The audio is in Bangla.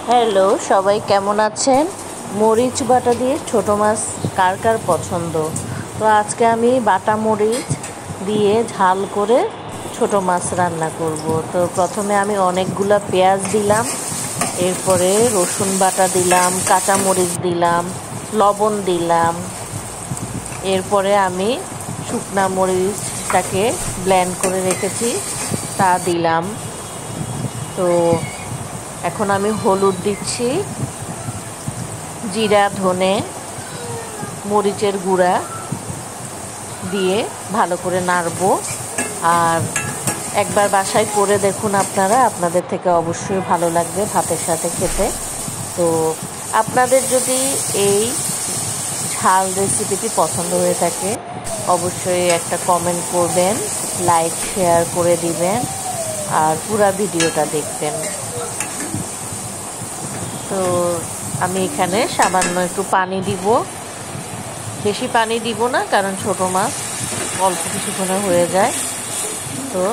হ্যালো, সবাই কেমন আছেন? মরিচ বাটা দিয়ে ছোট মাছ কার কার পছন্দ? তো আজকে আমি বাটা মরিচ দিয়ে ঝাল করে ছোট মাছ রান্না করব। তো প্রথমে আমি অনেকগুলো পেঁয়াজ দিলাম, এরপরে রসুন বাটা দিলাম, কাঁচা মরিচ দিলাম, লবণ দিলাম, এরপরে আমি শুকনা মরিচটাকে ব্লেন্ড করে রেখেছি তা দিলাম। তো এখন আমি হলুদ দিচ্ছি, জিরা, ধনে, মরিচের গুঁড়া দিয়ে ভালো করে নাড়বো। আর একবার বাসায় করে দেখুন আপনারা, আপনাদের থেকে অবশ্যই ভালো লাগবে ভাতের সাথে খেতে। তো আপনাদের যদি এই ঝাল রেসিপিটি পছন্দ হয়ে থাকে অবশ্যই একটা কমেন্ট করবেন, লাইক শেয়ার করে দিবেন আর পুরো ভিডিওটা দেখবেন। তো আমি এখানে সামান্য একটু পানি দিব, বেশি পানি দিব না কারণ ছোট মাছ অল্প কিছুক্ষণে হয়ে যায়। তো